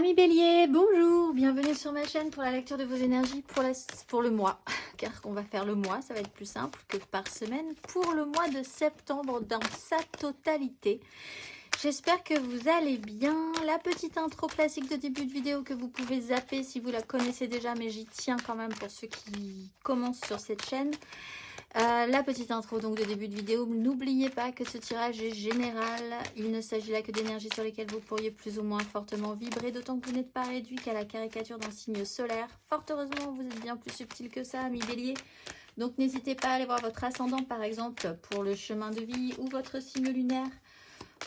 Amis Bélier, bonjour, bienvenue sur ma chaîne pour la lecture de vos énergies pour le mois. Car on va faire le mois, ça va être plus simple que par semaine pour le mois de septembre dans sa totalité. J'espère que vous allez bien. La petite intro classique de début de vidéo que vous pouvez zapper si vous la connaissez déjà, mais j'y tiens quand même pour ceux qui commencent sur cette chaîne. La petite intro donc de début de vidéo, n'oubliez pas que ce tirage est général, il ne s'agit là que d'énergies sur lesquelles vous pourriez plus ou moins fortement vibrer, d'autant que vous n'êtes pas réduit qu'à la caricature d'un signe solaire. Fort heureusement, vous êtes bien plus subtil que ça, amis Bélier. Donc n'hésitez pas à aller voir votre ascendant par exemple pour le chemin de vie ou votre signe lunaire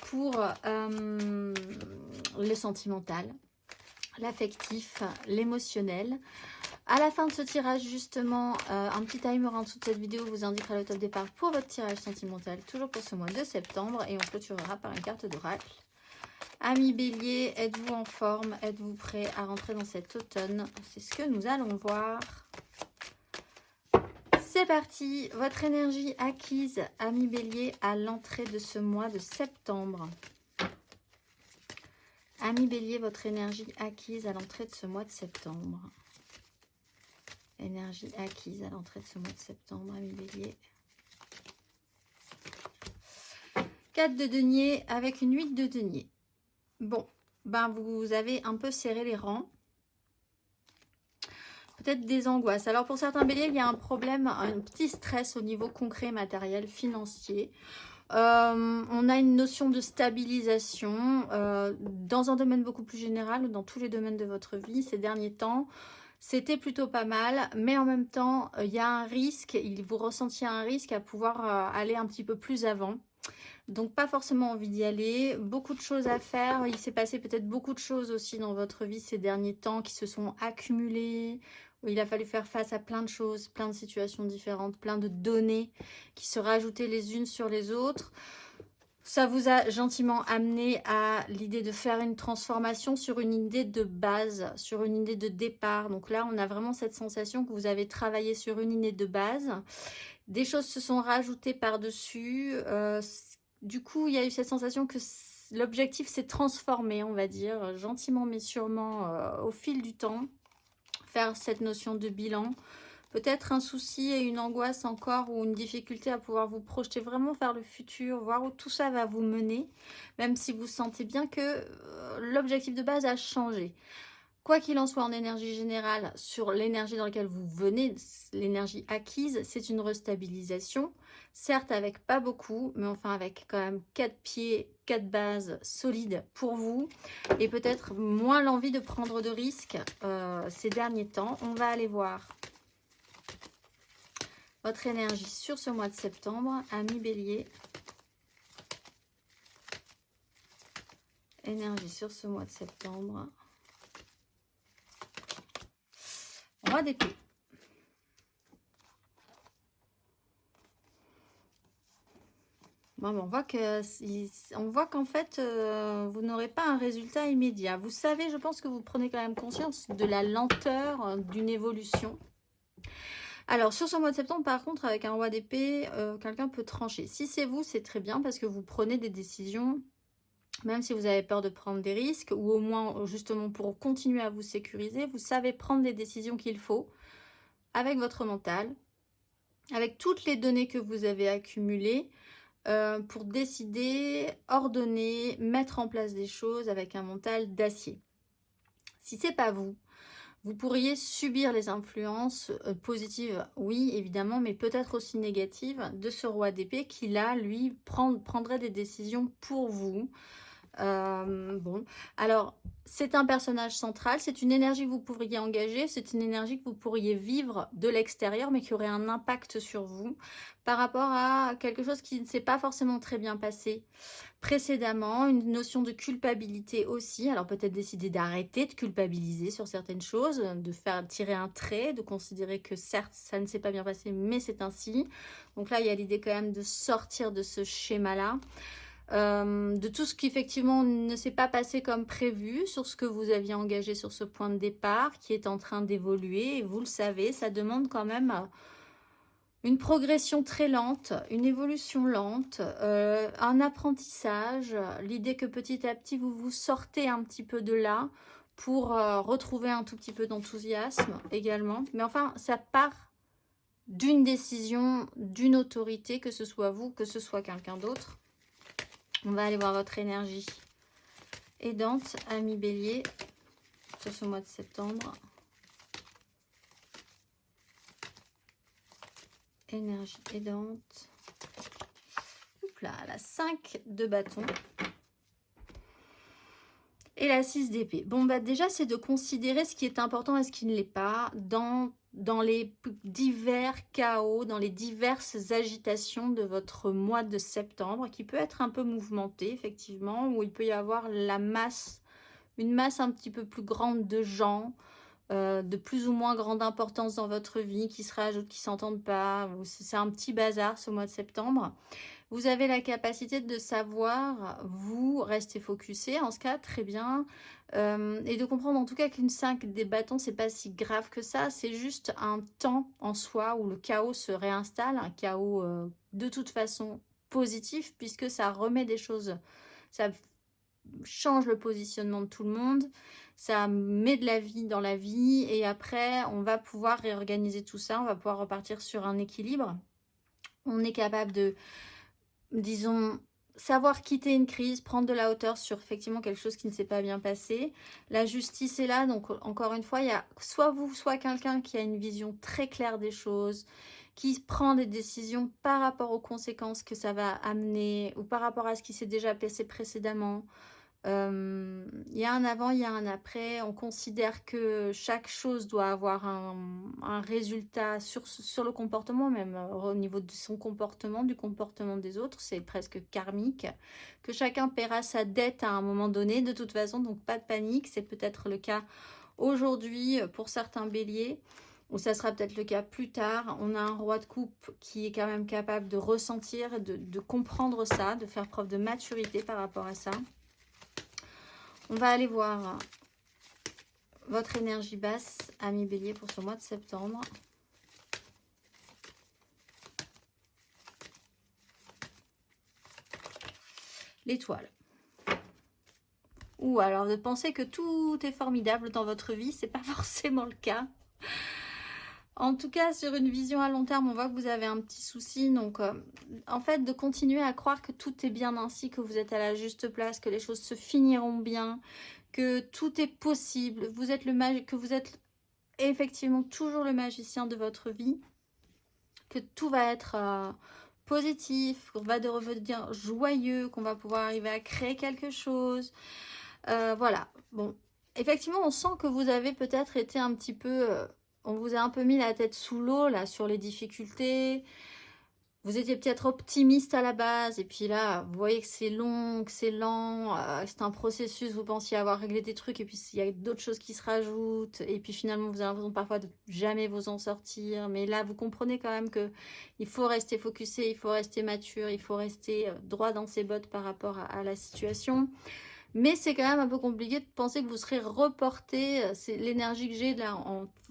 pour le sentimental, l'affectif, l'émotionnel. À la fin de ce tirage, justement, un petit timer en dessous de cette vidéo vous indiquera le top départ pour votre tirage sentimental, toujours pour ce mois de septembre, et on clôturera par une carte d'oracle. Amis Bélier, êtes-vous en forme? Êtes-vous prêts à rentrer dans cet automne? C'est ce que nous allons voir. C'est parti, votre énergie acquise, amis Bélier, à l'entrée de ce mois de septembre. Amis Bélier, votre énergie acquise à l'entrée de ce mois de septembre. Énergie acquise à l'entrée de ce mois de septembre, amis Bélier. 4 de denier avec une 8 de denier. Bon, ben vous avez un peu serré les rangs. Peut-être des angoisses. Alors pour certains Béliers, il y a un problème, un petit stress au niveau concret, matériel, financier. On a une notion de stabilisation dans un domaine beaucoup plus général, dans tous les domaines de votre vie ces derniers temps. C'était plutôt pas mal, mais en même temps, il y a un risque, vous ressentiez un risque à pouvoir aller un petit peu plus avant. Donc pas forcément envie d'y aller, beaucoup de choses à faire. Il s'est passé peut-être beaucoup de choses aussi dans votre vie ces derniers temps qui se sont accumulées, où il a fallu faire face à plein de choses, plein de situations différentes, plein de données qui se rajoutaient les unes sur les autres. Ça vous a gentiment amené à l'idée de faire une transformation sur une idée de base, sur une idée de départ. Donc là, on a vraiment cette sensation que vous avez travaillé sur une idée de base. Des choses se sont rajoutées par-dessus. Du coup, il y a eu cette sensation que l'objectif s'est transformé, on va dire, gentiment mais sûrement au fil du temps. Faire cette notion de bilan. Peut-être un souci et une angoisse encore ou une difficulté à pouvoir vous projeter vraiment vers le futur, voir où tout ça va vous mener, même si vous sentez bien que l'objectif de base a changé. Quoi qu'il en soit en énergie générale, sur l'énergie dans laquelle vous venez, l'énergie acquise, c'est une restabilisation. Certes avec pas beaucoup, mais enfin avec quand même 4 pieds, 4 bases solides pour vous. Et peut-être moins l'envie de prendre de risques ces derniers temps. On va aller voir votre énergie sur ce mois de septembre, amis Bélier. Énergie sur ce mois de septembre. Roi d'épée. Bon, on voit qu'en fait, vous n'aurez pas un résultat immédiat. Vous savez, je pense que vous prenez quand même conscience de la lenteur d'une évolution. Alors, sur ce mois de septembre, par contre, avec un roi d'épée, quelqu'un peut trancher. Si c'est vous, c'est très bien parce que vous prenez des décisions, même si vous avez peur de prendre des risques, ou au moins, justement, pour continuer à vous sécuriser, vous savez prendre les décisions qu'il faut avec votre mental, avec toutes les données que vous avez accumulées, pour décider, ordonner, mettre en place des choses avec un mental d'acier. Si c'est pas vous, vous pourriez subir les influences positives, oui, évidemment, mais peut-être aussi négatives de ce roi d'épée qui, là, lui, prendrait des décisions pour vous. Bon, alors, c'est un personnage central, c'est une énergie que vous pourriez engager, c'est une énergie que vous pourriez vivre de l'extérieur, mais qui aurait un impact sur vous par rapport à quelque chose qui ne s'est pas forcément très bien passé précédemment, une notion de culpabilité aussi. Alors peut-être décider d'arrêter de culpabiliser sur certaines choses, de faire tirer un trait, de considérer que certes ça ne s'est pas bien passé, mais c'est ainsi. Donc là il y a l'idée quand même de sortir de ce schéma-là. De tout ce qui effectivement ne s'est pas passé comme prévu, sur ce que vous aviez engagé sur ce point de départ, qui est en train d'évoluer, et vous le savez, ça demande quand même une progression très lente, une évolution lente, un apprentissage, l'idée que petit à petit vous vous sortez un petit peu de là pour retrouver un tout petit peu d'enthousiasme également. Mais enfin, ça part d'une décision, d'une autorité, que ce soit vous, que ce soit quelqu'un d'autre. On va aller voir votre énergie aidante, ami Bélier, sur ce mois de septembre. Énergie aidante. Oups là, la 5 de bâton. Et la 6 d'épée. Bon, bah déjà, c'est de considérer ce qui est important et ce qui ne l'est pas dans les divers chaos, dans les diverses agitations de votre mois de septembre, qui peut être un peu mouvementé, effectivement, où il peut y avoir une masse un petit peu plus grande de gens, de plus ou moins grande importance dans votre vie, qui se rajoutent, qui ne s'entendent pas. C'est un petit bazar ce mois de septembre. Vous avez la capacité de savoir, vous restez focusé en ce cas, très bien, et de comprendre en tout cas qu'une 5 des bâtons, c'est pas si grave que ça, c'est juste un temps en soi où le chaos se réinstalle, un chaos de toute façon positif, puisque ça remet des choses, ça change le positionnement de tout le monde, ça met de la vie dans la vie, et après on va pouvoir réorganiser tout ça, on va pouvoir repartir sur un équilibre. On est capable de, disons, savoir quitter une crise, prendre de la hauteur sur effectivement quelque chose qui ne s'est pas bien passé. La justice est là, donc encore une fois, il y a soit vous, soit quelqu'un qui a une vision très claire des choses, qui prend des décisions par rapport aux conséquences que ça va amener, ou par rapport à ce qui s'est déjà passé précédemment. Il y a un avant, il y a un après. On considère que chaque chose doit avoir un résultat sur le comportement, même au niveau de son comportement, du comportement des autres. C'est presque karmique. Que chacun paiera sa dette à un moment donné, de toute façon, donc pas de panique. C'est peut-être le cas aujourd'hui pour certains béliers, ou ça sera peut-être le cas plus tard. On a un roi de coupe qui est quand même capable de ressentir, de comprendre ça, de faire preuve de maturité par rapport à ça. On va aller voir votre énergie basse, ami Bélier, pour ce mois de septembre. L'étoile. Ou alors de penser que tout est formidable dans votre vie, c'est pas forcément le cas. En tout cas, sur une vision à long terme, on voit que vous avez un petit souci. Donc, en fait, de continuer à croire que tout est bien ainsi, que vous êtes à la juste place, que les choses se finiront bien, que tout est possible. Vous êtes que vous êtes effectivement toujours le magicien de votre vie, que tout va être positif, qu'on va devenir joyeux, qu'on va pouvoir arriver à créer quelque chose. Voilà. Bon, effectivement, on sent que vous avez peut-être été un petit peu... on vous a un peu mis la tête sous l'eau, là, sur les difficultés. Vous étiez peut-être optimiste à la base, et puis là, vous voyez que c'est long, que c'est lent, c'est un processus, vous pensiez avoir réglé des trucs, et puis il y a d'autres choses qui se rajoutent, et puis finalement, vous avez l'impression parfois de jamais vous en sortir, mais là, vous comprenez quand même que il faut rester focusé, il faut rester mature, il faut rester droit dans ses bottes par rapport à la situation. Mais c'est quand même un peu compliqué de penser que vous serez reporté. C'est l'énergie que j'ai là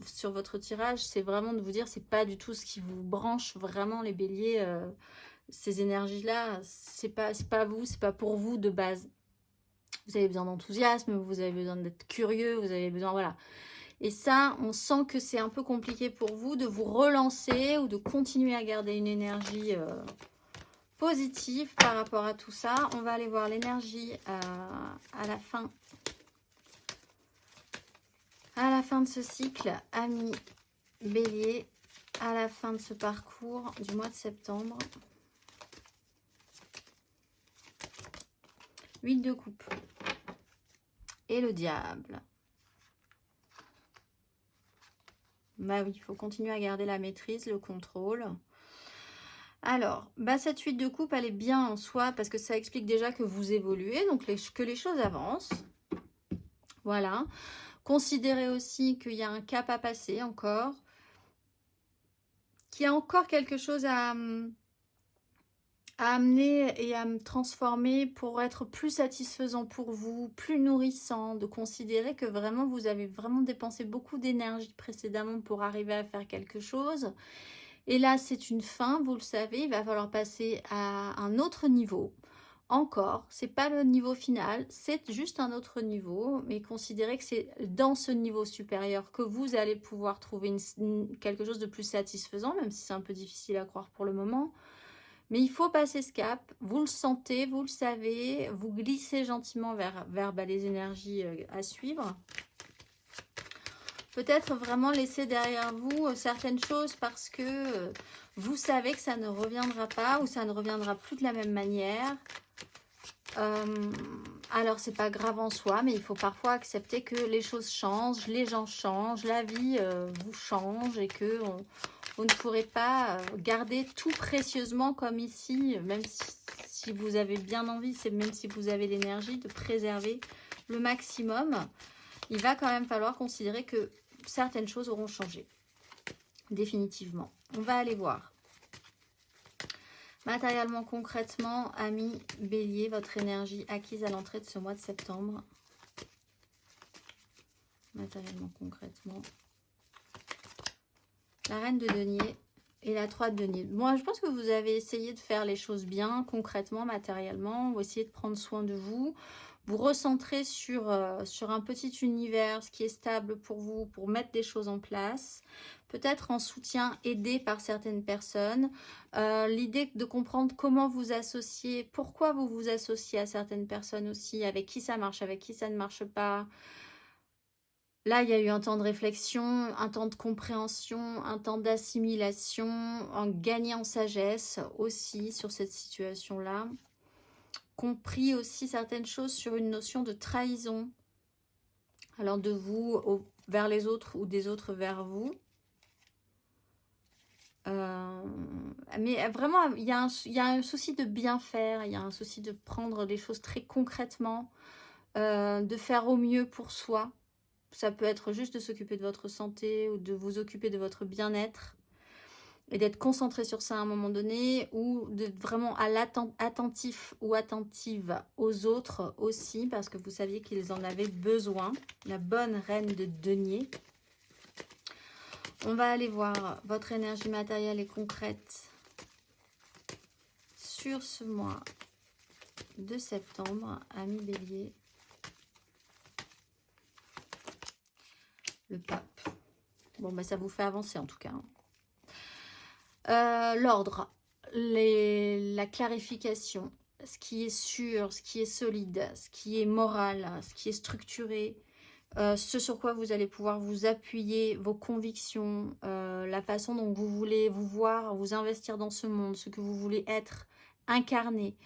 sur votre tirage, c'est vraiment de vous dire c'est pas du tout ce qui vous branche vraiment les béliers. Ces énergies-là, c'est pas vous, c'est pas pour vous de base. Vous avez besoin d'enthousiasme, vous avez besoin d'être curieux, vous avez besoin, voilà. Et ça, on sent que c'est un peu compliqué pour vous de vous relancer ou de continuer à garder une énergie... positif par rapport à tout ça. On va aller voir l'énergie à la fin de ce cycle, ami Bélier, à la fin de ce parcours du mois de septembre. 8 de coupe et le diable. Bah oui, il faut continuer à garder la maîtrise, le contrôle. Alors, bah cette 8 de coupe, elle est bien en soi parce que ça explique déjà que vous évoluez, donc que les choses avancent. Voilà. Considérez aussi qu'il y a un cap à passer encore, qu'il y a encore quelque chose à amener et à me transformer pour être plus satisfaisant pour vous, plus nourrissant, de considérer que vraiment vous avez vraiment dépensé beaucoup d'énergie précédemment pour arriver à faire quelque chose. Et là, c'est une fin, vous le savez, il va falloir passer à un autre niveau, encore, c'est pas le niveau final, c'est juste un autre niveau, mais considérez que c'est dans ce niveau supérieur que vous allez pouvoir trouver quelque chose de plus satisfaisant, même si c'est un peu difficile à croire pour le moment. Mais il faut passer ce cap, vous le sentez, vous le savez, vous glissez gentiment vers les énergies à suivre. Peut-être vraiment laisser derrière vous certaines choses parce que vous savez que ça ne reviendra pas ou ça ne reviendra plus de la même manière. Alors c'est pas grave en soi, mais il faut parfois accepter que les choses changent, les gens changent, la vie vous change et que vous ne pourrez pas garder tout précieusement comme ici, même si vous avez bien envie, même si vous avez l'énergie de préserver le maximum. Il va quand même falloir considérer que certaines choses auront changé, définitivement. On va aller voir. Matériellement, concrètement, amis Bélier, votre énergie acquise à l'entrée de ce mois de septembre. Matériellement, concrètement. La reine de denier et la 3 de denier. Moi, je pense que vous avez essayé de faire les choses bien, concrètement, matériellement. Vous essayez de prendre soin de vous. Vous recentrez sur un petit univers, ce qui est stable pour vous, pour mettre des choses en place. Peut-être en soutien, aidé par certaines personnes. L'idée de comprendre comment vous associer, pourquoi vous vous associez à certaines personnes aussi, avec qui ça marche, avec qui ça ne marche pas. Là, il y a eu un temps de réflexion, un temps de compréhension, un temps d'assimilation, en gagner en sagesse aussi sur cette situation-là. Compris aussi certaines choses sur une notion de trahison. Alors de vous vers les autres ou des autres vers vous. Mais vraiment, il y a un souci de bien faire, il y a un souci de prendre les choses très concrètement, de faire au mieux pour soi. Ça peut être juste de s'occuper de votre santé ou de vous occuper de votre bien-être et d'être concentré sur ça à un moment donné ou d'être vraiment attentif ou attentive aux autres aussi parce que vous saviez qu'ils en avaient besoin. La bonne reine de denier. On va aller voir votre énergie matérielle et concrète sur ce mois de septembre, amis Bélier. Le pape. Bon, bah ça vous fait avancer en tout cas. L'ordre, la clarification, ce qui est sûr, ce qui est solide, ce qui est moral, ce qui est structuré, ce sur quoi vous allez pouvoir vous appuyer, vos convictions, la façon dont vous voulez vous voir, vous investir dans ce monde, ce que vous voulez être, incarner.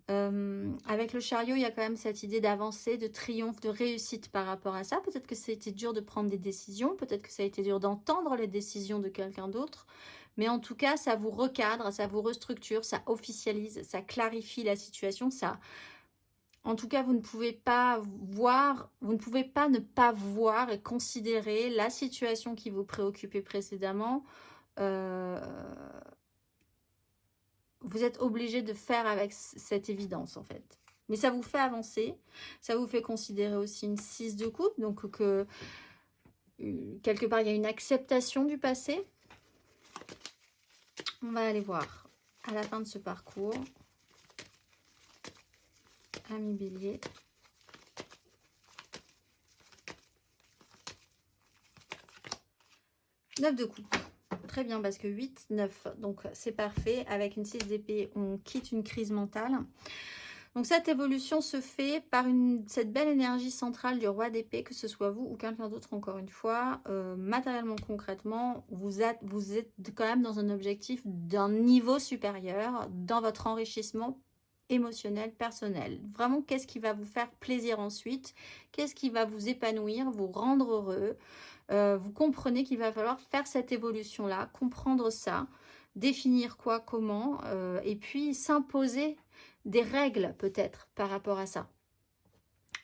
Avec le chariot, il y a quand même cette idée d'avancer, de triomphe, de réussite par rapport à ça. Peut-être que ça a été dur de prendre des décisions, peut-être que ça a été dur d'entendre les décisions de quelqu'un d'autre, mais en tout cas, ça vous recadre, ça vous restructure, ça officialise, ça clarifie la situation, ça... En tout cas, vous ne pouvez pas voir, vous ne pouvez pas ne pas voir et considérer la situation qui vous préoccupait précédemment. Vous êtes obligé de faire avec cette évidence en fait. Mais ça vous fait avancer, ça vous fait considérer aussi une 6 de coupe, donc que quelque part il y a une acceptation du passé. On va aller voir à la fin de ce parcours. Amis Bélier. Neuf de coupe. Très bien, parce que 8, 9, donc c'est parfait. Avec une 6 d'épée, on quitte une crise mentale. Donc cette évolution se fait par cette belle énergie centrale du roi d'épée, que ce soit vous ou quelqu'un d'autre encore une fois. Matériellement, concrètement, vous êtes quand même dans un objectif d'un niveau supérieur dans votre enrichissement émotionnel, personnel. Vraiment, qu'est-ce qui va vous faire plaisir ensuite? Qu'est-ce qui va vous épanouir, vous rendre heureux? Vous comprenez qu'il va falloir faire cette évolution-là, comprendre ça, définir quoi, comment, et puis s'imposer des règles peut-être par rapport à ça.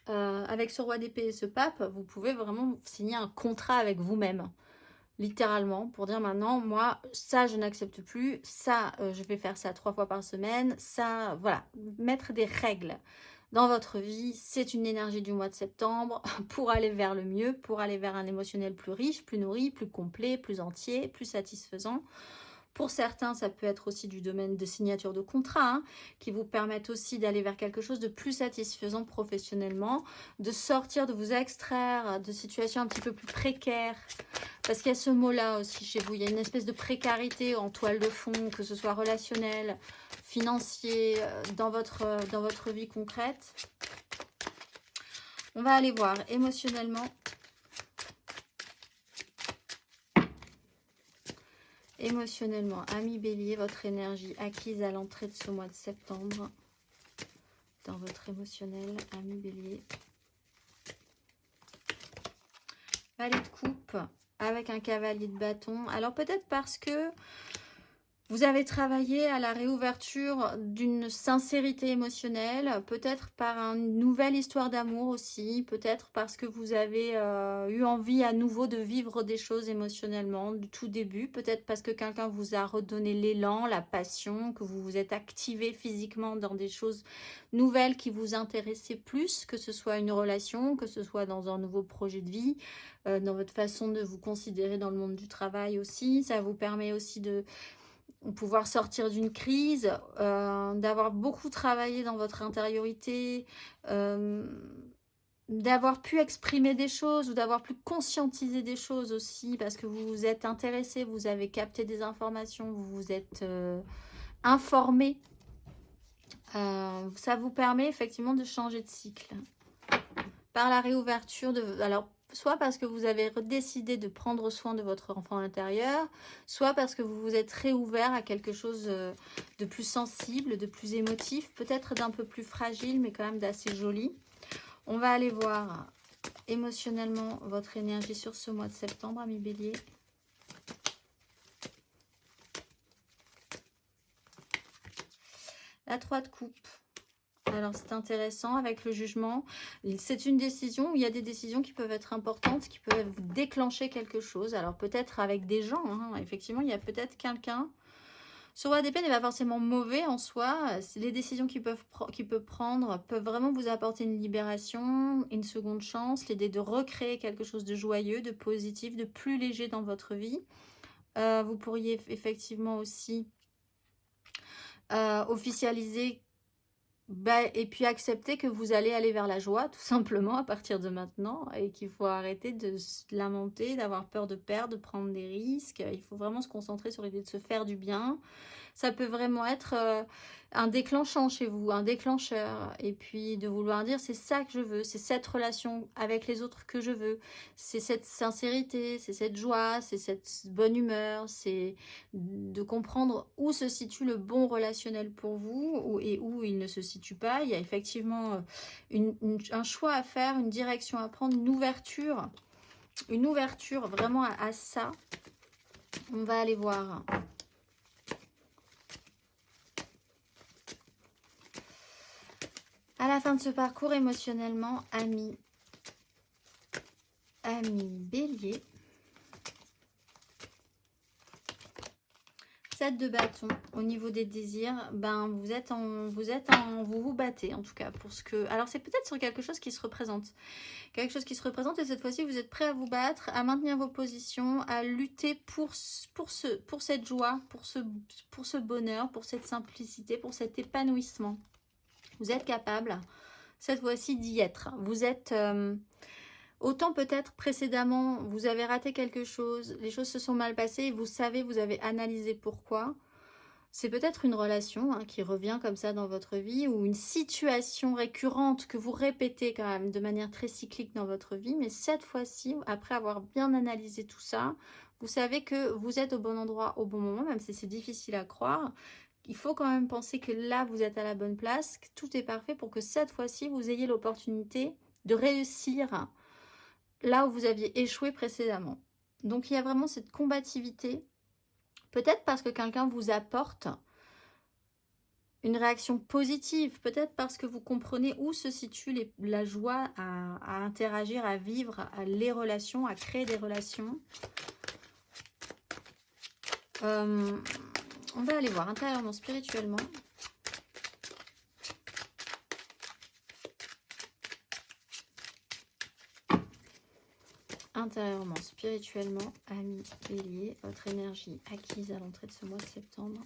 Avec ce roi d'épée et ce pape, vous pouvez vraiment signer un contrat avec vous-même, littéralement, pour dire maintenant, moi, ça, je n'accepte plus, ça, je vais faire ça 3 fois par semaine, ça, voilà, mettre des règles dans votre vie. C'est une énergie du mois de septembre pour aller vers le mieux, pour aller vers un émotionnel plus riche, plus nourri, plus complet, plus entier, plus satisfaisant, Pour certains, ça peut être aussi du domaine de signature de contrat, hein, qui vous permettent aussi d'aller vers quelque chose de plus satisfaisant professionnellement, de sortir, de vous extraire de situations un petit peu plus précaires. Parce qu'il y a ce mot-là aussi chez vous, il y a une espèce de précarité en toile de fond, que ce soit relationnel, financier, dans votre vie concrète. On va aller voir émotionnellement. Émotionnellement, ami Bélier, votre énergie acquise à l'entrée de ce mois de septembre. Dans votre émotionnel, ami Bélier. Valet de coupe avec un cavalier de bâton. Alors peut-être parce que vous avez travaillé à la réouverture d'une sincérité émotionnelle, peut-être par une nouvelle histoire d'amour aussi, peut-être parce que vous avez eu envie à nouveau de vivre des choses émotionnellement du tout début, peut-être parce que quelqu'un vous a redonné l'élan, la passion, que vous vous êtes activé physiquement dans des choses nouvelles qui vous intéressaient plus, que ce soit une relation, que ce soit dans un nouveau projet de vie, dans votre façon de vous considérer dans le monde du travail aussi. Ça vous permet aussi de pouvoir sortir d'une crise, d'avoir beaucoup travaillé dans votre intériorité, d'avoir pu exprimer des choses ou d'avoir pu conscientiser des choses aussi parce que vous vous êtes intéressé, vous avez capté des informations, vous vous êtes informé. Ça vous permet effectivement de changer de cycle. Par la réouverture de... Alors, soit parce que vous avez décidé de prendre soin de votre enfant intérieur, soit parce que vous vous êtes réouvert à quelque chose de plus sensible, de plus émotif, peut-être d'un peu plus fragile, mais quand même d'assez joli. On va aller voir émotionnellement votre énergie sur ce mois de septembre, ami Bélier. La 3 de coupe. Alors, c'est intéressant avec le jugement. C'est une décision où il y a des décisions qui peuvent être importantes, qui peuvent déclencher quelque chose. Alors, peut-être avec des gens. Hein. Effectivement, il y a peut-être quelqu'un. Ce roi d'épée n'est pas forcément mauvais en soi. Les décisions qu'il peut prendre peuvent vraiment vous apporter une libération, une seconde chance, l'idée de recréer quelque chose de joyeux, de positif, de plus léger dans votre vie. Vous pourriez effectivement aussi officialiser et puis accepter que vous allez aller vers la joie, tout simplement, à partir de maintenant, et qu'il faut arrêter de se lamenter, d'avoir peur de perdre, de prendre des risques. Il faut vraiment se concentrer sur l'idée de se faire du bien. Ça peut vraiment être un déclenchant chez vous, un déclencheur. Et puis de vouloir dire, c'est ça que je veux, c'est cette relation avec les autres que je veux. C'est cette sincérité, c'est cette joie, c'est cette bonne humeur. C'est de comprendre où se situe le bon relationnel pour vous et où il ne se situe pas. Il y a effectivement un choix à faire, une direction à prendre, une ouverture vraiment à ça. On va aller voir. À la fin de ce parcours émotionnellement, ami Bélier, 7 de bâton au niveau des désirs, ben vous vous battez en tout cas pour ce que... Alors c'est peut-être sur quelque chose qui se représente. Quelque chose qui se représente et cette fois-ci vous êtes prêt à vous battre, à maintenir vos positions, à lutter pour cette joie, pour ce bonheur, pour cette simplicité, pour cet épanouissement. Vous êtes capable, cette fois-ci, d'y être. Vous êtes... autant peut-être précédemment, vous avez raté quelque chose, les choses se sont mal passées, et vous savez, vous avez analysé pourquoi. C'est peut-être une relation qui revient comme ça dans votre vie, ou une situation récurrente que vous répétez quand même de manière très cyclique dans votre vie. Mais cette fois-ci, après avoir bien analysé tout ça, vous savez que vous êtes au bon endroit au bon moment, même si c'est difficile à croire. Il faut quand même penser que là, vous êtes à la bonne place, que tout est parfait pour que cette fois-ci, vous ayez l'opportunité de réussir là où vous aviez échoué précédemment. Donc, il y a vraiment cette combativité. Peut-être parce que quelqu'un vous apporte une réaction positive. Peut-être parce que vous comprenez où se situe la joie à interagir, à vivre, les relations, à créer des relations. On va aller voir intérieurement, spirituellement. Intérieurement, spirituellement, amis bélier, votre énergie acquise à l'entrée de ce mois de septembre.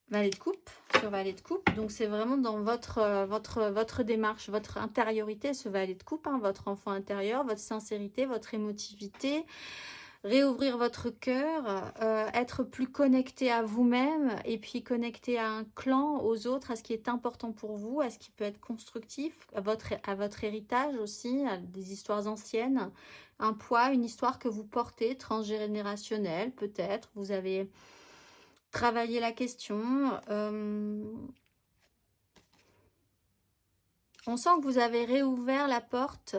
Valet de coupe, sur valet de coupe. Donc, c'est vraiment dans votre démarche, votre intériorité, ce valet de coupe, hein, votre enfant intérieur, votre sincérité, votre émotivité. Réouvrir votre cœur, être plus connecté à vous-même et puis connecté à un clan, aux autres, à ce qui est important pour vous, à ce qui peut être constructif, à votre héritage aussi, à des histoires anciennes, un poids, une histoire que vous portez, transgénérationnelle peut-être. Vous avez travaillé la question. On sent que vous avez réouvert la porte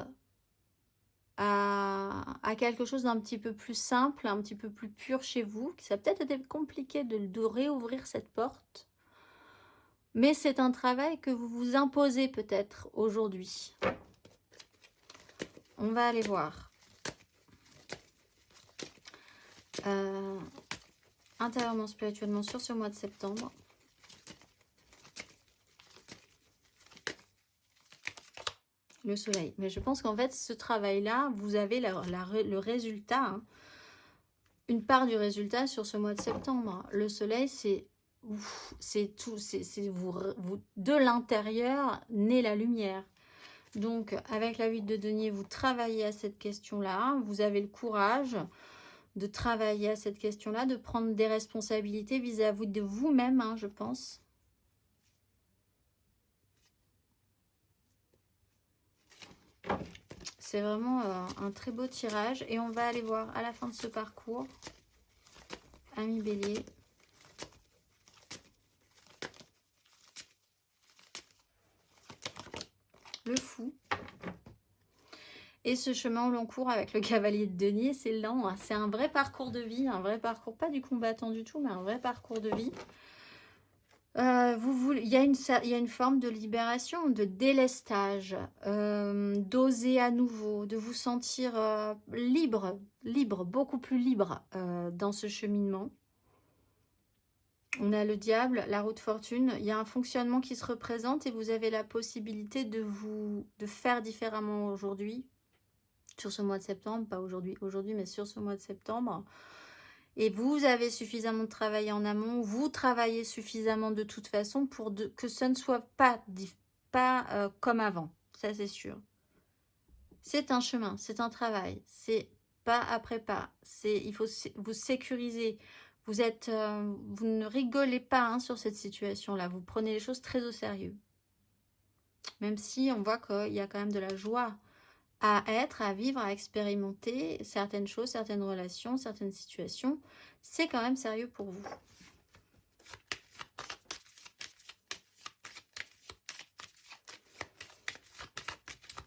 à quelque chose d'un petit peu plus simple, un petit peu plus pur chez vous. Ça a peut-être été compliqué de réouvrir cette porte. Mais c'est un travail que vous vous imposez peut-être aujourd'hui. On va aller voir. Intérieurement, spirituellement, sur ce mois de septembre. Le soleil. Mais je pense qu'en fait, ce travail-là, vous avez le résultat, hein, une part du résultat sur ce mois de septembre. Le soleil, c'est tout, c'est vous, de l'intérieur naît la lumière. Donc, avec la 8 de denier, vous travaillez à cette question-là. Vous avez le courage de travailler à cette question-là, de prendre des responsabilités vis-à-vis de vous-même, hein, je pense. C'est vraiment un très beau tirage. Et on va aller voir à la fin de ce parcours, amis bélier. Le fou. Et ce chemin au long cours avec le cavalier de denier, c'est lent. Hein. C'est un vrai parcours de vie, un vrai parcours, pas du combattant du tout, mais un vrai parcours de vie. Il y a une forme de libération, de délestage, d'oser à nouveau, de vous sentir libre, beaucoup plus libre dans ce cheminement. On a le diable, la roue de fortune. Il y a un fonctionnement qui se représente et vous avez la possibilité de faire différemment aujourd'hui, sur ce mois de septembre, pas aujourd'hui, mais sur ce mois de septembre. Et vous avez suffisamment de travail en amont, vous travaillez suffisamment de toute façon pour que ce ne soit pas comme avant, ça c'est sûr. C'est un chemin, c'est un travail, c'est pas après pas, il faut vous sécuriser. Vous ne rigolez pas hein, sur cette situation-là, vous prenez les choses très au sérieux. Même si on voit qu'il y a quand même de la joie à être, à vivre, à expérimenter certaines choses, certaines relations, certaines situations. C'est quand même sérieux pour vous.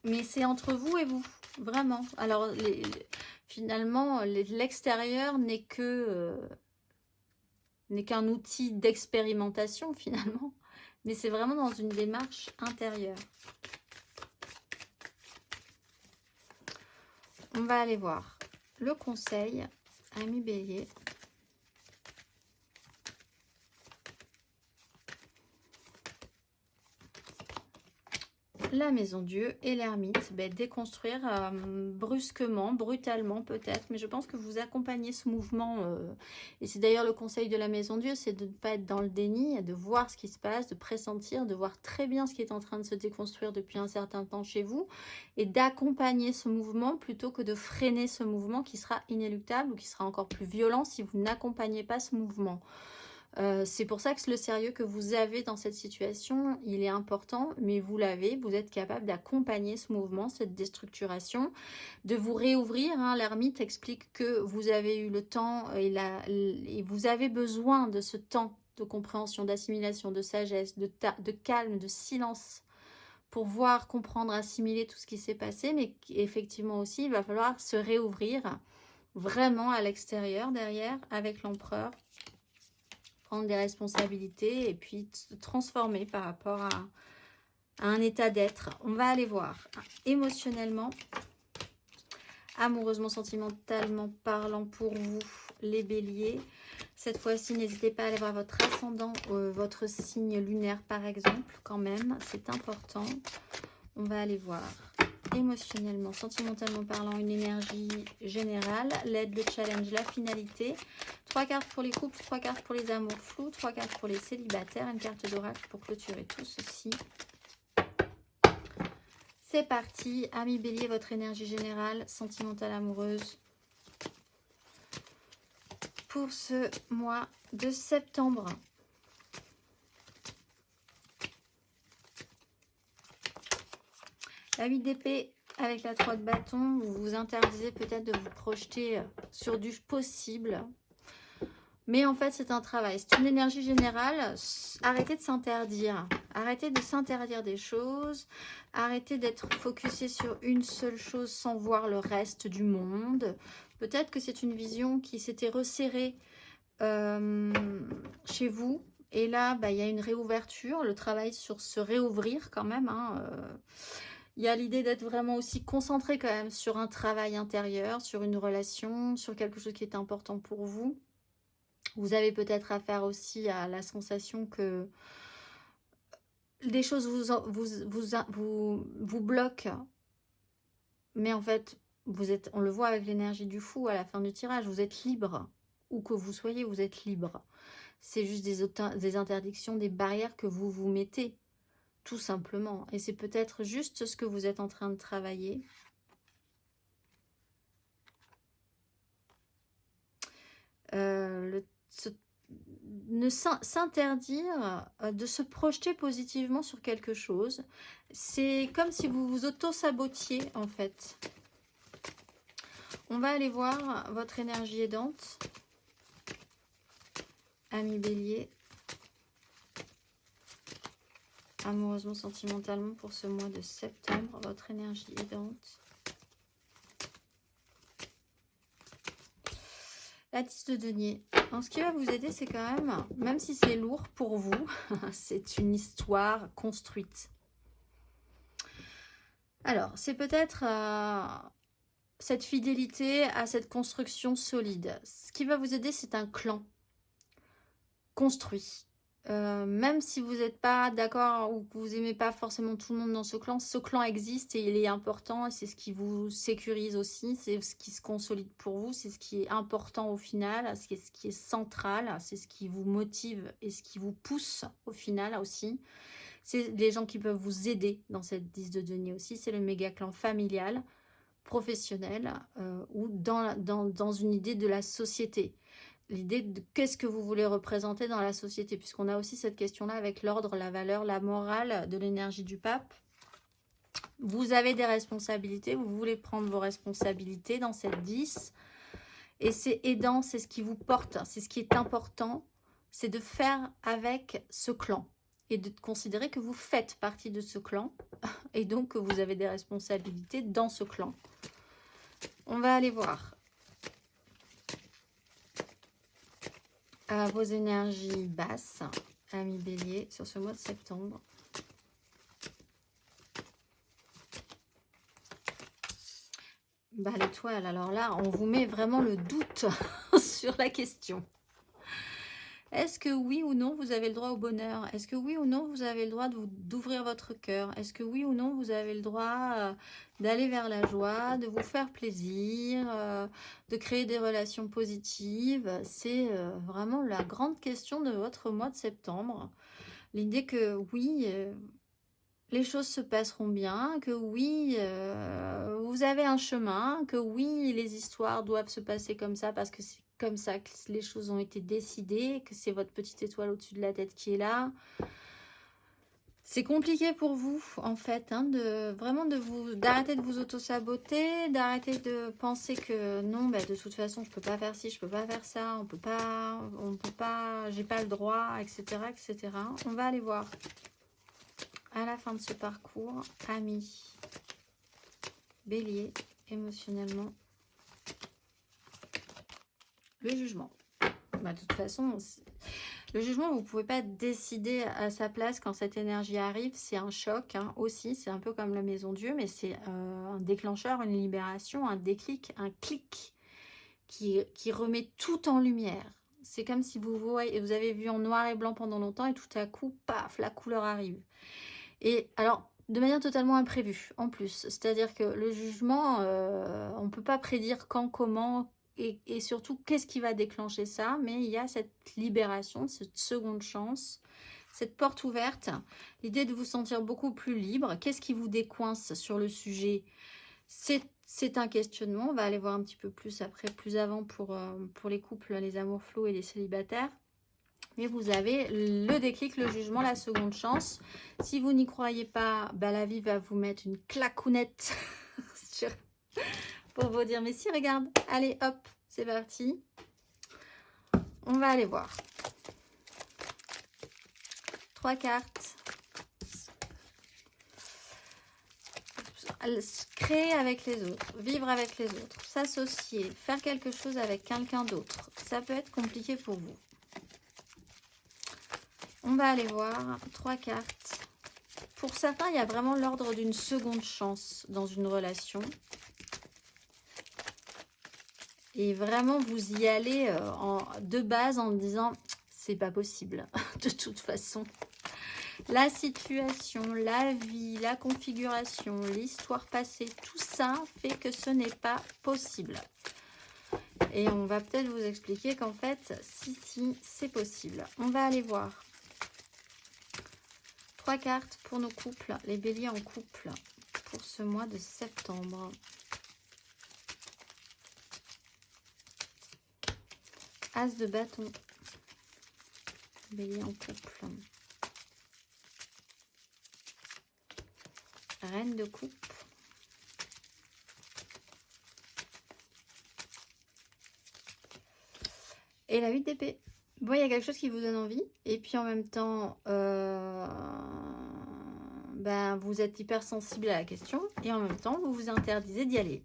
Mais c'est entre vous et vous, vraiment. Alors, finalement, l'extérieur n'est qu'un outil d'expérimentation, finalement. Mais c'est vraiment dans une démarche intérieure. On va aller voir le conseil, amis bélier. La maison Dieu et l'ermite, déconstruire brusquement, brutalement peut-être, mais je pense que vous accompagnez ce mouvement, et c'est d'ailleurs le conseil de la maison Dieu, c'est de ne pas être dans le déni, de voir ce qui se passe, de pressentir, de voir très bien ce qui est en train de se déconstruire depuis un certain temps chez vous, et d'accompagner ce mouvement plutôt que de freiner ce mouvement qui sera inéluctable ou qui sera encore plus violent si vous n'accompagnez pas ce mouvement. C'est pour ça que le sérieux que vous avez dans cette situation, il est important, mais vous l'avez, vous êtes capable d'accompagner ce mouvement, cette déstructuration, de vous réouvrir. Hein. L'ermite explique que vous avez eu le temps et vous avez besoin de ce temps de compréhension, d'assimilation, de sagesse, de calme, de silence, pour voir, comprendre, assimiler tout ce qui s'est passé, mais effectivement aussi, il va falloir se réouvrir vraiment à l'extérieur, derrière, avec l'empereur, prendre des responsabilités et puis se transformer par rapport à un état d'être. On va aller voir émotionnellement, amoureusement, sentimentalement parlant pour vous, les béliers. Cette fois-ci, n'hésitez pas à aller voir votre ascendant, votre signe lunaire par exemple, quand même, c'est important. On va aller voir émotionnellement, sentimentalement parlant, une énergie générale, l'aide, le challenge, la finalité. 3 cartes pour les couples, 3 cartes pour les amours flous, 3 cartes pour les célibataires, une carte d'oracle pour clôturer tout ceci. C'est parti, amis bélier, votre énergie générale, sentimentale, amoureuse, pour ce mois de septembre. La 8 d'épée avec la 3 de bâton, vous vous interdisez peut-être de vous projeter sur du possible. Mais en fait, c'est un travail. C'est une énergie générale. Arrêtez de s'interdire. Arrêtez de s'interdire des choses. Arrêtez d'être focusé sur une seule chose sans voir le reste du monde. Peut-être que c'est une vision qui s'était resserrée chez vous. Et là, bah, il y a une réouverture. Le travail sur se réouvrir quand même. Il y a l'idée d'être vraiment aussi concentré quand même sur un travail intérieur, sur une relation, sur quelque chose qui est important pour vous. Vous avez peut-être affaire aussi à la sensation que des choses vous bloquent. Mais en fait, on le voit avec l'énergie du fou à la fin du tirage, vous êtes libre. Où que vous soyez, vous êtes libre. C'est juste des interdictions, des barrières que vous vous mettez. Tout simplement. Et c'est peut-être juste ce que vous êtes en train de travailler. S'interdire de se projeter positivement sur quelque chose. C'est comme si vous vous auto-sabotiez en fait. On va aller voir votre énergie aidante. Ami bélier. Amoureusement, sentimentalement pour ce mois de septembre. Votre énergie aidante. La 10 de denier. Alors, ce qui va vous aider, c'est quand même si c'est lourd pour vous, c'est une histoire construite. Alors, c'est peut-être cette fidélité à cette construction solide. Ce qui va vous aider, c'est un clan construit. Même si vous n'êtes pas d'accord ou que vous n'aimez pas forcément tout le monde dans ce clan existe et il est important et c'est ce qui vous sécurise aussi, c'est ce qui se consolide pour vous, c'est ce qui est important au final, c'est ce qui est central, c'est ce qui vous motive et ce qui vous pousse au final aussi. C'est les gens qui peuvent vous aider dans cette 10 de denier aussi, c'est le méga clan familial, professionnel ou dans une idée de la société. L'idée de qu'est-ce que vous voulez représenter dans la société, puisqu'on a aussi cette question-là avec l'ordre, la valeur, la morale de l'énergie du pape. Vous avez des responsabilités, vous voulez prendre vos responsabilités dans cette 10. Et c'est aidant, c'est ce qui vous porte, c'est ce qui est important, c'est de faire avec ce clan. Et de considérer que vous faites partie de ce clan, et donc que vous avez des responsabilités dans ce clan. On va aller voir. À vos énergies basses, amis bélier, sur ce mois de septembre. Bah, l'étoile, alors là, on vous met vraiment le doute sur la question. Est-ce que oui ou non, vous avez le droit au bonheur? Est-ce que oui ou non, vous avez le droit d'ouvrir votre cœur? Est-ce que oui ou non, vous avez le droit d'aller vers la joie, de vous faire plaisir, de créer des relations positives? C'est vraiment la grande question de votre mois de septembre. L'idée que oui, les choses se passeront bien, que oui, vous avez un chemin, que oui, les histoires doivent se passer comme ça parce que c'est comme ça que les choses ont été décidées, que c'est votre petite étoile au-dessus de la tête qui est là. C'est compliqué pour vous, en fait, hein, d'arrêter de vous auto-saboter, d'arrêter de penser que non, bah, de toute façon, je peux pas faire ci, je peux pas faire ça, on peut pas, j'ai pas le droit, etc., etc. On va aller voir à la fin de ce parcours, amis, bélier, émotionnellement, le jugement. Bah, de toute façon, le jugement, vous ne pouvez pas décider à sa place quand cette énergie arrive. C'est un choc hein, aussi. C'est un peu comme la maison Dieu, mais c'est un déclencheur, une libération, un déclic, un clic qui remet tout en lumière. C'est comme si vous avez vu en noir et blanc pendant longtemps et tout à coup, paf, la couleur arrive. Et alors, de manière totalement imprévue, en plus. C'est-à-dire que le jugement, on ne peut pas prédire quand, comment, et surtout, qu'est-ce qui va déclencher ça. Mais il y a cette libération, cette seconde chance, cette porte ouverte, l'idée de vous sentir beaucoup plus libre. Qu'est-ce qui vous décoince sur le sujet? C'est un questionnement. On va aller voir un petit peu plus après, plus avant pour les couples, les amours flous et les célibataires. Mais vous avez le déclic, le jugement, la seconde chance. Si vous n'y croyez pas, bah, la vie va vous mettre une claquounette pour vous dire, mais si, regarde, allez, hop, c'est parti. On va aller voir. 3 cartes. Créer avec les autres, vivre avec les autres, s'associer, faire quelque chose avec quelqu'un d'autre. Ça peut être compliqué pour vous. On va aller voir 3 cartes. Pour certains, il y a vraiment l'ordre d'une seconde chance dans une relation. Et vraiment, vous y allez de base en disant, c'est pas possible, de toute façon. La situation, la vie, la configuration, l'histoire passée, tout ça fait que ce n'est pas possible. Et on va peut-être vous expliquer qu'en fait, si, c'est possible. On va aller voir. 3 cartes pour nos couples, les béliers en couple, pour ce mois de septembre. As de bâton, bélier en couple. Reine de coupe. Et la 8 d'épée. Bon, il y a quelque chose qui vous donne envie. Et puis en même temps, ben, vous êtes hypersensible à la question. Et en même temps, vous vous interdisez d'y aller.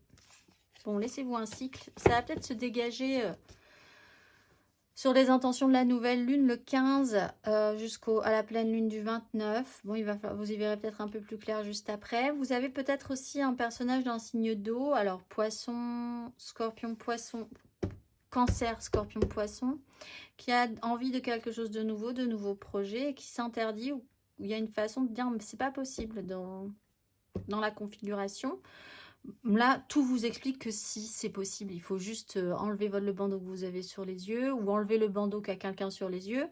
Bon, laissez-vous un cycle. Ça va peut-être se dégager sur les intentions de la nouvelle lune le 15 jusqu'à la pleine lune du 29. Bon, vous y verrez peut-être un peu plus clair juste après. Vous avez peut-être aussi un personnage d'un signe d'eau. Alors, poisson, scorpion, poisson, cancer, scorpion, poisson, qui a envie de quelque chose de nouveaux projets, et qui s'interdit, où il y a une façon de dire, mais c'est pas possible dans la configuration. Là, tout vous explique que si, c'est possible. Il faut juste enlever le bandeau que vous avez sur les yeux, ou enlever le bandeau qu'a quelqu'un sur les yeux.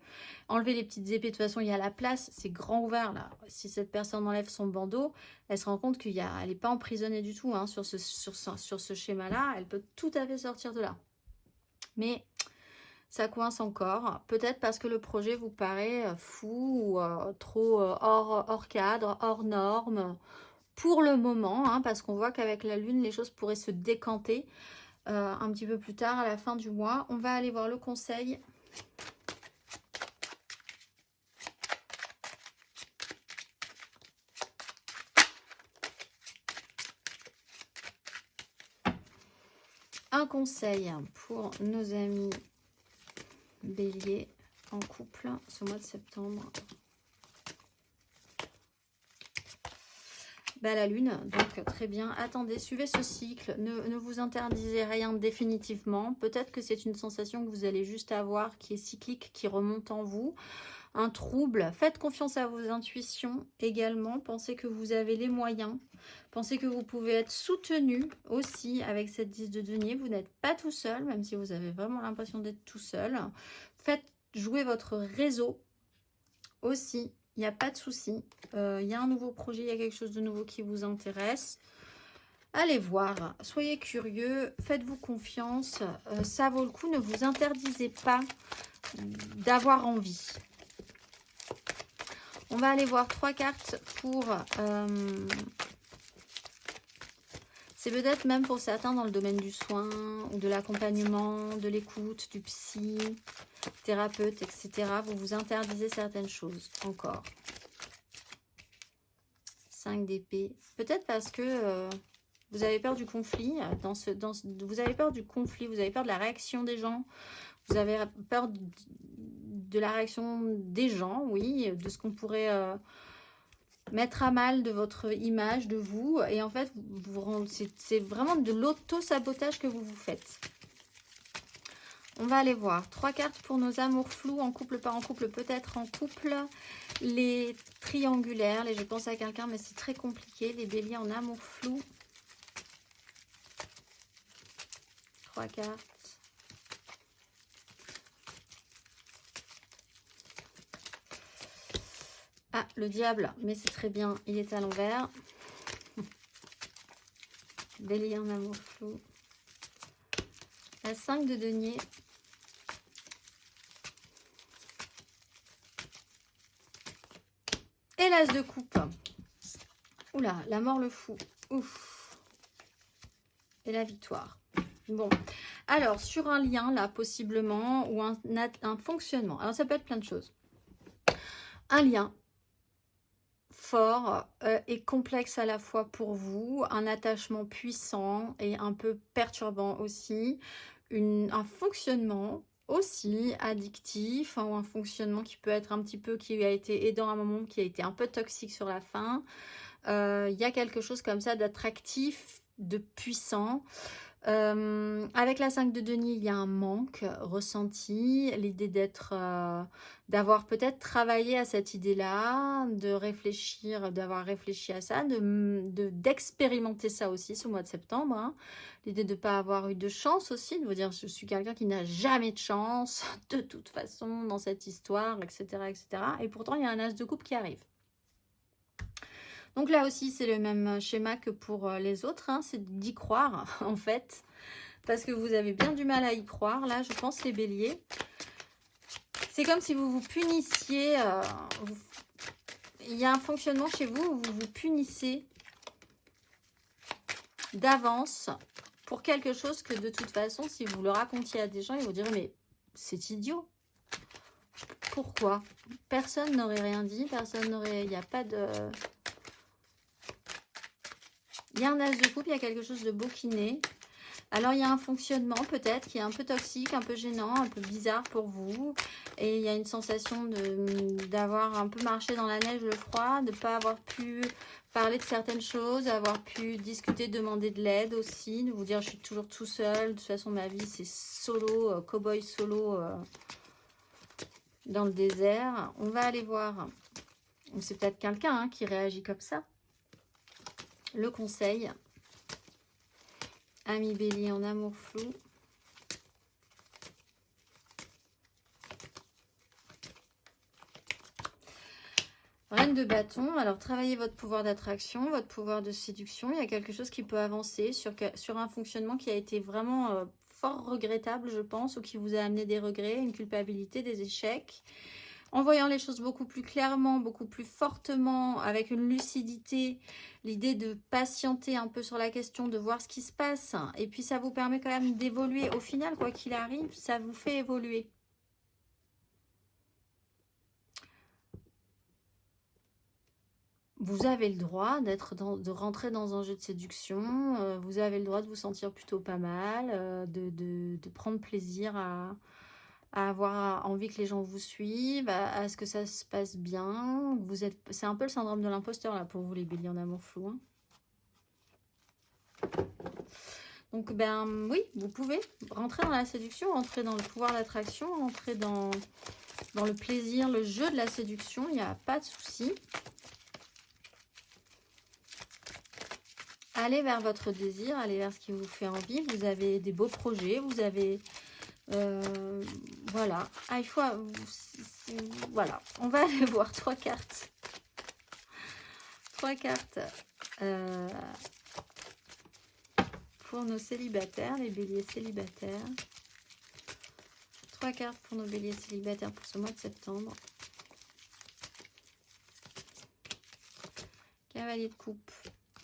Enlever les petites épées. De toute façon, il y a la place. C'est grand ouvert, là. Si cette personne enlève son bandeau, elle se rend compte qu'elle n'est pas emprisonnée du tout, hein, sur ce schéma-là. Elle peut tout à fait sortir de là. Mais ça coince encore. Peut-être parce que le projet vous paraît fou ou trop hors cadre, hors norme. Pour le moment, hein, parce qu'on voit qu'avec la lune, les choses pourraient se décanter un petit peu plus tard, à la fin du mois. On va aller voir le conseil. Un conseil pour nos amis béliers en couple ce mois de septembre. Bah, la lune, donc très bien. Attendez, suivez ce cycle, ne vous interdisez rien définitivement. Peut-être que c'est une sensation que vous allez juste avoir qui est cyclique, qui remonte en vous. Un trouble. Faites confiance à vos intuitions également. Pensez que vous avez les moyens. Pensez que vous pouvez être soutenu aussi avec cette 10 de denier. Vous n'êtes pas tout seul, même si vous avez vraiment l'impression d'être tout seul. Faites jouer votre réseau aussi. Il n'y a pas de souci. Il y a un nouveau projet, il y a quelque chose de nouveau qui vous intéresse. Allez voir, soyez curieux, faites-vous confiance. Ça vaut le coup, ne vous interdisez pas d'avoir envie. On va aller voir 3 cartes pour... c'est peut-être même pour certains dans le domaine du soin, ou de l'accompagnement, de l'écoute, du psy, thérapeute, etc. Vous vous interdisez certaines choses encore. 5 d'épée. Peut-être parce que vous avez peur du conflit. Vous avez peur du conflit, vous avez peur de la réaction des gens. Vous avez peur de la réaction des gens, oui, de ce qu'on pourrait mettre à mal de votre image, de vous. Et en fait, c'est vraiment de l'auto-sabotage que vous vous faites. On va aller voir 3 cartes pour nos amours flous, en couple, pas en couple, peut-être en couple. Les triangulaires, les je pense à quelqu'un, mais c'est très compliqué. Les béliers en amour flou. 3 cartes. Ah, le diable, mais c'est très bien, il est à l'envers. Bélier en amour flou. La 5 de denier. Et l'as de coupe. Oula, la mort le fou. Ouf. Et la victoire. Bon. Alors, sur un lien, là, possiblement, ou un fonctionnement. Alors, ça peut être plein de choses. Un lien fort et complexe à la fois pour vous. Un attachement puissant et un peu perturbant aussi. Un fonctionnement aussi addictif, hein, ou un fonctionnement qui peut être un petit peu, qui a été aidant à un moment, qui a été un peu toxique sur la fin. Il y a quelque chose comme ça d'attractif, de puissant. Avec la 5 de denier, il y a un manque ressenti, l'idée d'avoir peut-être travaillé à cette idée-là, de réfléchir, d'avoir réfléchi à ça, d'expérimenter ça aussi ce mois de septembre, hein. L'idée de ne pas avoir eu de chance aussi, de vous dire je suis quelqu'un qui n'a jamais de chance, de toute façon, dans cette histoire, etc., etc. Et pourtant, il y a un as de coupe qui arrive. Donc là aussi, c'est le même schéma que pour les autres, hein, c'est d'y croire en fait, parce que vous avez bien du mal à y croire. Là, je pense les béliers, c'est comme si vous vous punissiez, il y a un fonctionnement chez vous où vous vous punissez d'avance pour quelque chose que de toute façon, si vous le racontiez à des gens, ils vous diraient mais c'est idiot. Pourquoi? Personne n'aurait rien dit, personne n'aurait, il n'y a pas de... Il y a un as de coupe, il y a quelque chose de beau qui naît. Alors, il y a un fonctionnement peut-être qui est un peu toxique, un peu gênant, un peu bizarre pour vous. Et il y a une sensation d'avoir un peu marché dans la neige, le froid, de ne pas avoir pu parler de certaines choses, avoir pu discuter, demander de l'aide aussi, de vous dire je suis toujours tout seul. De toute façon, ma vie, c'est solo, cow-boy solo dans le désert. On va aller voir. C'est peut-être quelqu'un qui réagit comme ça. Le conseil, ami bélier en amour flou. Reine de bâton, alors travaillez votre pouvoir d'attraction, votre pouvoir de séduction. Il y a quelque chose qui peut avancer sur un fonctionnement qui a été vraiment fort regrettable, je pense, ou qui vous a amené des regrets, une culpabilité, des échecs. En voyant les choses beaucoup plus clairement, beaucoup plus fortement, avec une lucidité, l'idée de patienter un peu sur la question, de voir ce qui se passe. Et puis ça vous permet quand même d'évoluer. Au final, quoi qu'il arrive, ça vous fait évoluer. Vous avez le droit de rentrer dans un jeu de séduction. Vous avez le droit de vous sentir plutôt pas mal, de prendre plaisir à avoir envie que les gens vous suivent, à ce que ça se passe bien. C'est un peu le syndrome de l'imposteur là pour vous les béliers en amour flou, hein. Donc ben oui, vous pouvez rentrer dans la séduction, rentrer dans le pouvoir d'attraction, rentrer dans le plaisir, le jeu de la séduction, il n'y a pas de souci. Allez vers votre désir, allez vers ce qui vous fait envie. Vous avez des beaux projets, vous avez... voilà. Ah, il faut... Voilà. On va aller voir 3 cartes. 3 cartes pour nos célibataires, les béliers célibataires. 3 cartes pour nos béliers célibataires pour ce mois de septembre. Cavalier de coupe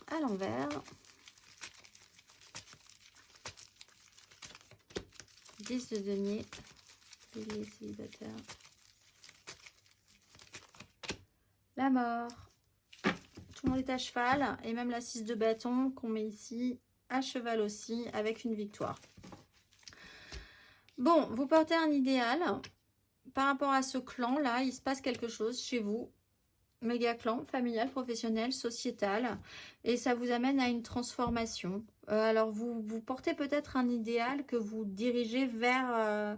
à l'envers. 10 de denier, bélier célibataire. La mort. Tout le monde est à cheval. Et même la 6 de bâton qu'on met ici, à cheval aussi, avec une victoire. Bon, vous portez un idéal. Par rapport à ce clan-là, il se passe quelque chose chez vous. méga clan, familial, professionnel, sociétal, et ça vous amène à une transformation. Alors vous portez peut-être un idéal que vous dirigez vers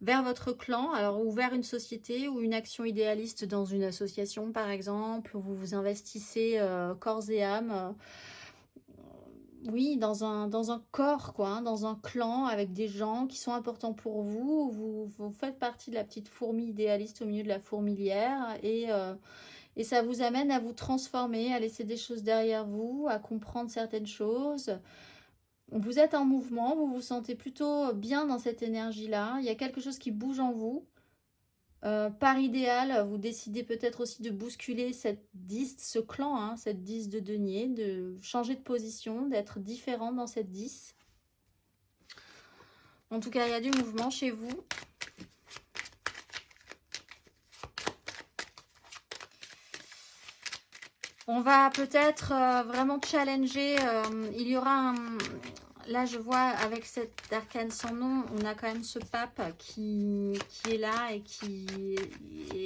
votre clan, alors ou vers une société ou une action idéaliste dans une association par exemple, où vous vous investissez corps et âme. Oui, dans un corps, quoi, hein, dans un clan avec des gens qui sont importants pour vous. Vous faites partie de la petite fourmi idéaliste au milieu de la fourmilière et ça vous amène à vous transformer, à laisser des choses derrière vous, à comprendre certaines choses. Vous êtes en mouvement, vous vous sentez plutôt bien dans cette énergie-là. Il y a quelque chose qui bouge en vous. Par idéal, vous décidez peut-être aussi de bousculer cette 10, ce clan, hein, cette 10 de denier, de changer de position, d'être différent dans cette 10. En tout cas, il y a du mouvement chez vous. On va peut-être vraiment challenger. Il y aura un... Là, je vois avec cet arcane sans nom, on a quand même ce pape qui est là et qui...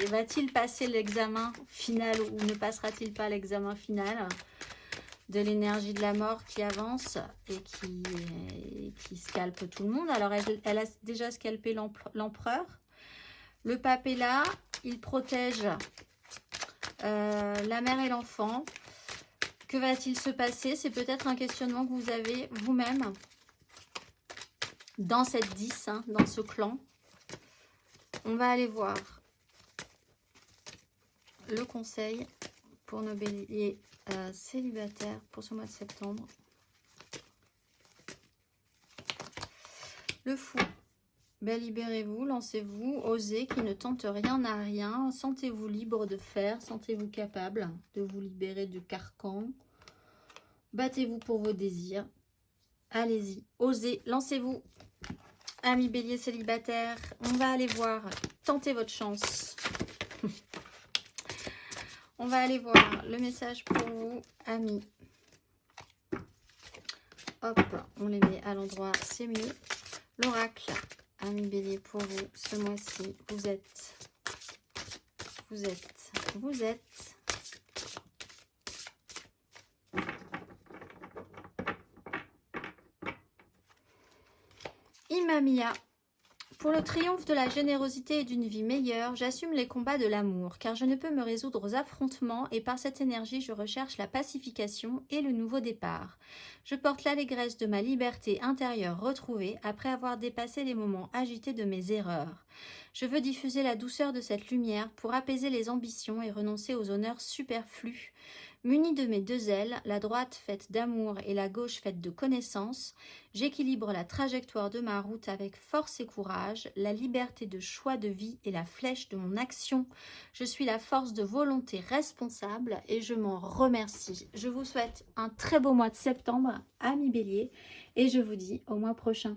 Va-t-il passer l'examen final ou ne passera-t-il pas l'examen final de l'énergie de la mort qui avance et qui scalpe tout le monde. Alors, elle a déjà scalpé l'empereur. Le pape est là, il protège la mère et l'enfant. Que va-t-il se passer? C'est peut-être un questionnement que vous avez vous-même dans cette 10, hein, dans ce clan. On va aller voir le conseil pour nos béliers célibataires pour ce mois de septembre. Le fou. Ben, libérez-vous, lancez-vous, osez, qui ne tente rien à rien. Sentez-vous libre de faire, sentez-vous capable de vous libérer du carcan. Battez-vous pour vos désirs. Allez-y, osez, lancez-vous. Amis bélier célibataire, on va aller voir, tentez votre chance. On va aller voir le message pour vous, amis. Hop, on les met à l'endroit, c'est mieux. L'oracle, amis bélier, pour vous, ce mois-ci, vous êtes. Imamia. Pour le triomphe de la générosité et d'une vie meilleure, j'assume les combats de l'amour, car je ne peux me résoudre aux affrontements et par cette énergie, je recherche la pacification et le nouveau départ. Je porte l'allégresse de ma liberté intérieure retrouvée après avoir dépassé les moments agités de mes erreurs. Je veux diffuser la douceur de cette lumière pour apaiser les ambitions et renoncer aux honneurs superflus. Munie de mes deux ailes, la droite faite d'amour et la gauche faite de connaissance, j'équilibre la trajectoire de ma route avec force et courage, la liberté de choix de vie et la flèche de mon action. Je suis la force de volonté responsable et je m'en remercie. Je vous souhaite un très beau mois de septembre, amis béliers, et je vous dis au mois prochain.